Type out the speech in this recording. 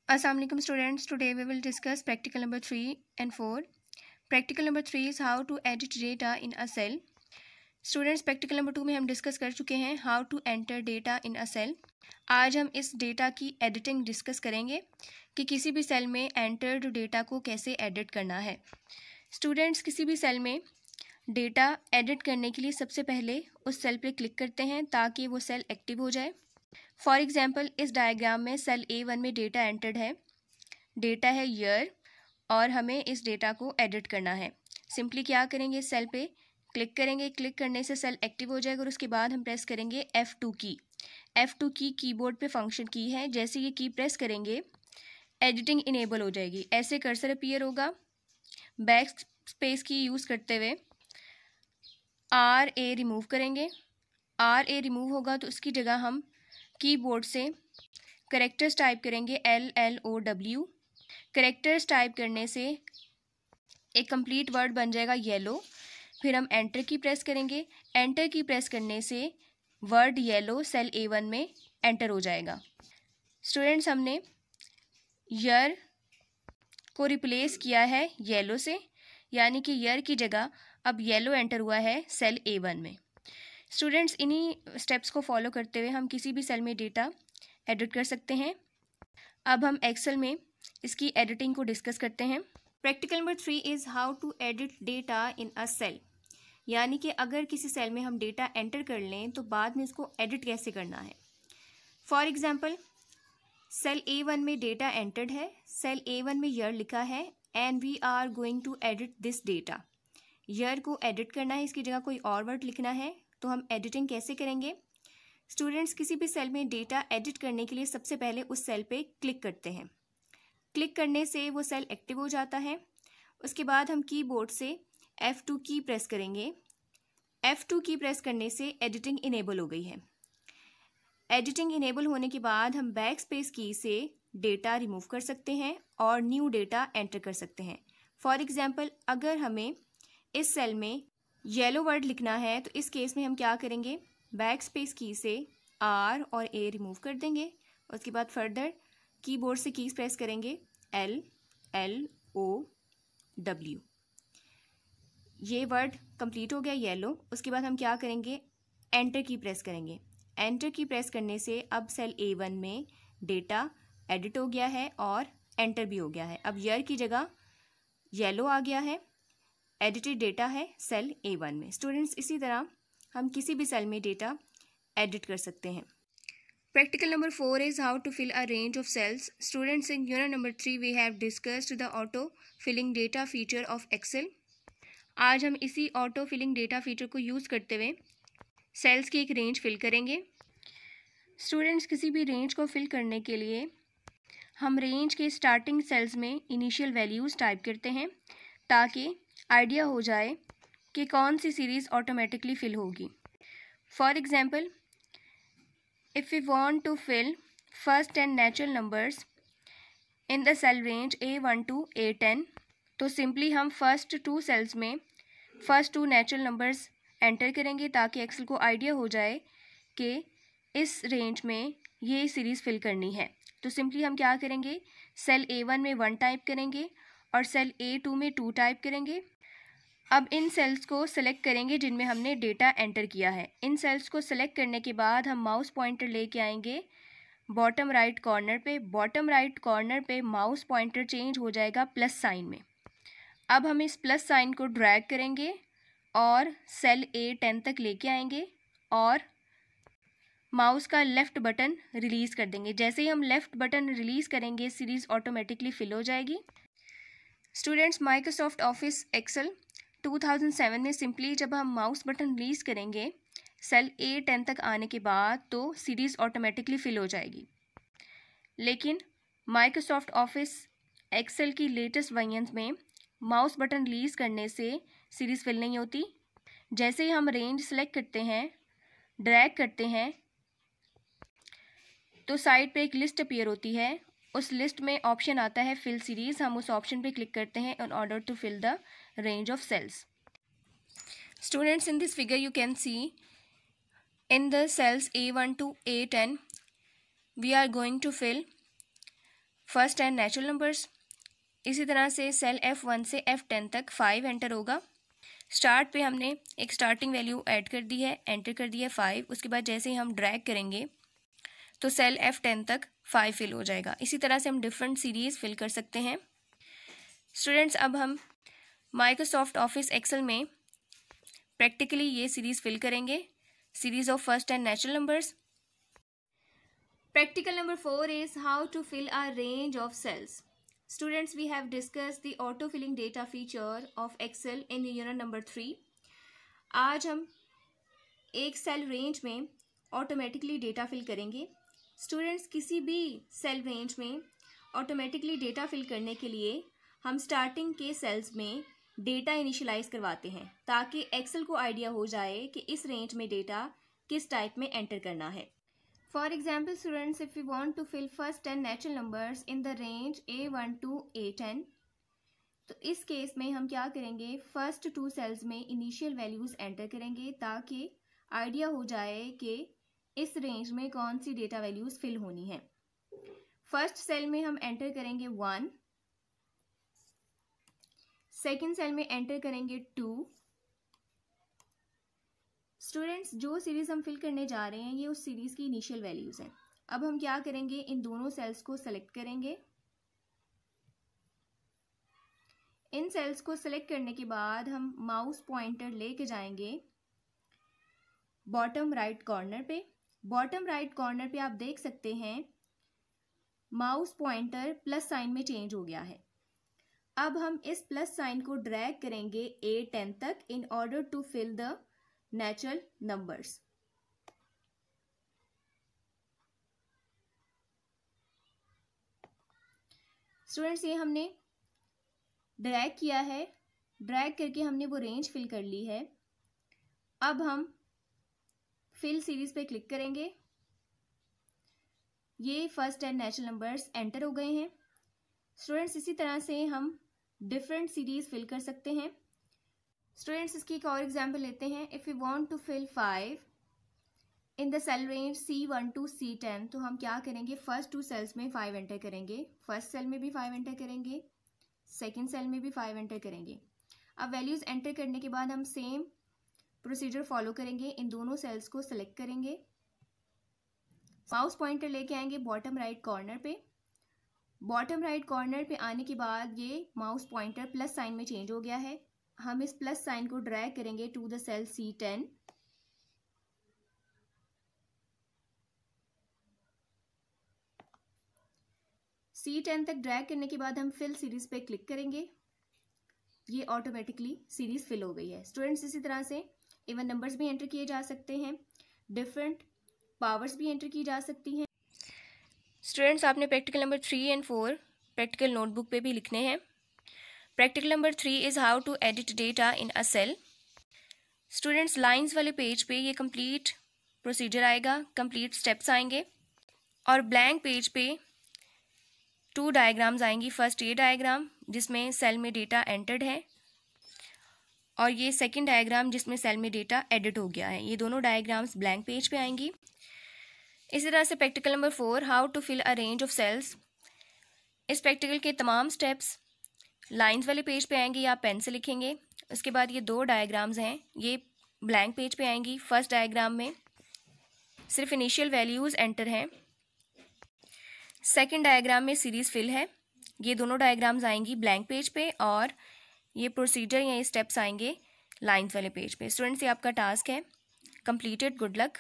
Assalamu alaikum students. Today we will discuss practical number 3 and 4. Practical number 3 is how to edit data in a cell. Students, practical number 2 में हम discuss कर चुके हैं how to enter data in a cell. आज हम इस data की editing discuss करेंगे कि किसी भी सेल में एंटर्ड डेटा को कैसे एडिट करना है. स्टूडेंट्स, किसी भी सेल में डेटा एडिट करने के लिए सबसे पहले उस सेल पर क्लिक करते हैं ताकि वो सेल एक्टिव हो जाए. फॉर एग्जाम्पल, इस डायग्राम में सेल A1 में डेटा एंटर्ड है. डेटा है ईयर और हमें इस डेटा को एडिट करना है. सिंपली क्या करेंगे, सेल पे क्लिक करेंगे. क्लिक करने से सेल एक्टिव हो जाएगा और उसके बाद हम प्रेस करेंगे F2 की. F2 की कीबोर्ड पे फंक्शन की है. जैसे ये की प्रेस करेंगे एडिटिंग इनेबल हो जाएगी. ऐसे कर्सर अपीयर होगा. बैक स्पेस की यूज़ करते हुए RA रिमूव करेंगे. RA रिमूव होगा तो उसकी जगह हम कीबोर्ड से करेक्टर्स टाइप करेंगे LLOW. करेक्टर्स टाइप करने से एक कंप्लीट वर्ड बन जाएगा येलो. फिर हम एंटर की प्रेस करेंगे. एंटर की प्रेस करने से वर्ड येलो सेल A1 में एंटर हो जाएगा. स्टूडेंट्स, हमने ईयर को रिप्लेस किया है येलो से, यानी कि ईयर की जगह अब येलो एंटर हुआ है सेल A1 में. स्टूडेंट्स, इन्हीं स्टेप्स को फॉलो करते हुए हम किसी भी सेल में डेटा एडिट कर सकते हैं. अब हम एक्सेल में इसकी एडिटिंग को डिस्कस करते हैं. Practical number 3 is how to edit data in a cell. यानी कि अगर किसी सेल में हम डेटा एंटर कर लें तो बाद में इसको एडिट कैसे करना है. फॉर एग्जाम्पल, सेल A1 में डेटा एंटर्ड है. सेल A1 में ईयर लिखा है and we are going to edit this data. Year को एडिट करना है, इसकी जगह कोई और वर्ड लिखना है. तो हम एडिटिंग कैसे करेंगे. स्टूडेंट्स, किसी भी सेल में डेटा एडिट करने के लिए सबसे पहले उस सेल पे क्लिक करते हैं. क्लिक करने से वो सेल एक्टिव हो जाता है. उसके बाद हम कीबोर्ड से F2 की प्रेस करेंगे. F2 की प्रेस करने से एडिटिंग इनेबल हो गई है. एडिटिंग इनेबल होने के बाद हम बैक स्पेस की से डेटा रिमूव कर सकते हैं और न्यू डेटा एंटर कर सकते हैं. फॉर एग्जाम्पल, अगर हमें इस सेल में येलो वर्ड लिखना है तो इस केस में हम क्या करेंगे, बैक स्पेस की से R और A रिमूव कर देंगे. उसके बाद फर्दर कीबोर्ड से कीज प्रेस करेंगे LLOW. ये वर्ड कंप्लीट हो गया येलो. उसके बाद हम क्या करेंगे, एंटर की प्रेस करेंगे. एंटर की प्रेस करने से अब सेल A1 में डेटा एडिट हो गया है और एंटर भी हो गया है. अब ईयर की जगह येलो आ गया है. एडिटेड डेटा है सेल A1 में. स्टूडेंट्स, इसी तरह हम किसी भी सेल में डेटा एडिट कर सकते हैं. Practical number 4 is how to fill a range of cells. Students, in unit number 3 we have discussed the auto filling data feature of Excel. आज हम इसी ऑटो फिलिंग डेटा फीचर को use करते हुए sales की एक रेंज फिल करेंगे. Students, किसी भी रेंज को फिल करने के लिए हम रेंज के स्टार्टिंग सेल्स में इनिशियल वैल्यूज़ टाइप करते हैं ताकि आइडिया हो जाए कि कौन सी सीरीज़ ऑटोमेटिकली फिल होगी. For example, if we want to fill first 10 natural numbers in the cell range A1 to A10, तो सिंपली हम फर्स्ट 2 सेल्स में फर्स्ट 2 नेचुरल नंबर्स एंटर करेंगे ताकि एक्सेल को आइडिया हो जाए कि इस रेंज में ये सीरीज़ फिल करनी है. तो सिंपली हम क्या करेंगे, सेल A1 में 1 टाइप करेंगे और सेल A2 में 2 टाइप करेंगे. अब इन सेल्स को सेलेक्ट करेंगे जिनमें हमने डेटा एंटर किया है. इन सेल्स को सेलेक्ट करने के बाद हम माउस पॉइंटर लेके आएंगे बॉटम राइट कॉर्नर पे. बॉटम राइट कॉर्नर पे माउस पॉइंटर चेंज हो जाएगा प्लस साइन में. अब हम इस प्लस साइन को ड्रैग करेंगे और सेल A10 तक लेके आएंगे और माउस का लेफ़्ट बटन रिलीज़ कर देंगे. जैसे ही हम लेफ़्ट बटन रिलीज़ करेंगे सीरीज़ ऑटोमेटिकली फिल हो जाएगी. स्टूडेंट्स, माइक्रोसॉफ्ट ऑफिस एक्सेल 2007 में सिंपली जब हम माउस बटन रिलीज़ करेंगे सेल A10 तक आने के बाद तो सीरीज़ ऑटोमेटिकली फिल हो जाएगी. लेकिन माइक्रोसॉफ्ट ऑफिस एक्सेल की लेटेस्ट वर्जन्स में माउस बटन रिलीज़ करने से सीरीज़ फिल नहीं होती. जैसे ही हम रेंज सेलेक्ट करते हैं, ड्रैग करते हैं, तो साइड पे एक लिस्ट अपीयर होती है. उस लिस्ट में ऑप्शन आता है फिल सीरीज़. हम उस ऑप्शन पे क्लिक करते हैं in order to fill the range of cells. Students, in this figure you can see in the cells A1 to A10 we are going to fill first 10 natural numbers. इसी तरह से cell F1 से F10 तक 5 enter होगा। Start पे हमने एक starting value add कर दी है, एंटर कर दी है 5। उसके बाद जैसे ही हम ड्रैग करेंगे तो सेल F10 तक 5 फिल हो जाएगा। इसी तरह से हम डिफरेंट सीरीज़ फिल कर सकते हैं। स्टूडेंट्स, अब हम माइक्रोसॉफ्ट ऑफिस एक्सेल में प्रैक्टिकली ये सीरीज़ फिल करेंगे, series of first 10 natural numbers. Practical number 4 is how to fill a range of cells. Students, we have discussed the auto-filling data feature of Excel in the unit number 3. आज हम एक cell range में automatically data fill करेंगे। Students, किसी भी cell range में automatically data fill करने के लिए हम स्टार्टिंग के सेल्स में डेटा इनिशियलाइज करवाते हैं ताकि एक्सेल को आइडिया हो जाए कि इस रेंज में डेटा किस टाइप में एंटर करना है। For example, students, if we want to fill first 10 natural numbers in the range A1 to A10, तो इस केस में हम क्या करेंगे, फर्स्ट 2 सेल्स में इनिशियल वैल्यूज़ एंटर करेंगे ताकि आइडिया हो जाए कि इस रेंज में कौन सी डेटा वैल्यूज़ फिल होनी है। फर्स्ट सेल में हम एंटर करेंगे 1, सेकेंड सेल में एंटर करेंगे 2। स्टूडेंट्स, जो सीरीज़ हम फिल करने जा रहे हैं ये उस सीरीज़ की इनिशियल वैल्यूज़ हैं। अब हम क्या करेंगे, इन दोनों सेल्स को सेलेक्ट करेंगे। इन सेल्स को सेलेक्ट करने के बाद हम माउस पॉइंटर लेके जाएंगे बॉटम राइट कॉर्नर पे। बॉटम राइट कॉर्नर पे आप देख सकते हैं माउस पॉइंटर प्लस साइन में चेंज हो गया है। अब हम इस प्लस साइन को ड्रैग करेंगे A10 तक in order to fill the natural numbers. Students, ये हमने ड्रैग किया है, ड्रैग करके हमने वो रेंज फिल कर ली है। अब हम फिल सीरीज पे क्लिक करेंगे। ये फर्स्ट 10 नेचुरल नंबर्स एंटर हो गए हैं। स्टूडेंट्स, इसी तरह से हम डिफरेंट सीरीज फिल कर सकते हैं। स्टूडेंट्स, इसकी एक और एग्जाम्पल लेते हैं। If you want to fill 5 in the cell range C1 to C10, तो हम क्या करेंगे, फर्स्ट 2 सेल्स में 5 एंटर करेंगे। फर्स्ट सेल में भी 5 एंटर करेंगे, सेकेंड सेल में भी 5 एंटर करेंगे। अब वैल्यूज़ एंटर करने के बाद हम सेम प्रोसीजर फॉलो करेंगे। इन दोनों सेल्स को सेलेक्ट करेंगे, माउस पॉइंटर लेके आएंगे बॉटम राइट कॉर्नर पे। बॉटम राइट कॉर्नर पे आने के बाद ये माउस पॉइंटर प्लस साइन में चेंज हो गया है। हम इस प्लस साइन को ड्रैग करेंगे to the cell C10। C10 तक ड्रैग करने के बाद हम फिल सीरीज पे क्लिक करेंगे। ये ऑटोमेटिकली सीरीज फिल हो गई है। स्टूडेंट्स, इसी तरह से इवन नंबर्स भी एंटर किए जा सकते हैं, डिफरेंट पावर्स भी एंटर की जा सकती हैं। स्टूडेंट्स, आपने practical number 3 and 4 practical notebook पे भी लिखने हैं। Practical number 3 is how to edit data in a cell. Students, lines वाले पेज पे ये कंप्लीट प्रोसीजर आएगा, कंप्लीट स्टेप्स आएंगे और ब्लैंक पेज पे 2 डायग्राम्स आएंगी। फर्स्ट ये डायग्राम जिसमें सेल में डेटा एंटर्ड है और ये सेकंड डायग्राम जिसमें सेल में डेटा एडिट हो गया है। ये दोनों डायग्राम्स ब्लैंक पेज पे आएंगी। इसी तरह से practical number 4 how to fill a range of cells. इस प्रैक्टिकल के तमाम स्टेप्स लाइंस वाले पेज पे आएंगे या पेन से लिखेंगे। उसके बाद ये 2 डायग्राम्स हैं, ये ब्लैंक पेज पे आएंगी। फर्स्ट डायग्राम में सिर्फ इनिशियल वैल्यूज़ एंटर हैं, सेकंड डायग्राम में सीरीज़ फिल है। ये दोनों डायग्राम्स आएंगी ब्लैंक पेज पे और ये प्रोसीजर या ये स्टेप्स आएंगे लाइंस वाले पेज पे। स्टूडेंट्स, ये आपका टास्क है, कंप्लीटेड। Good luck.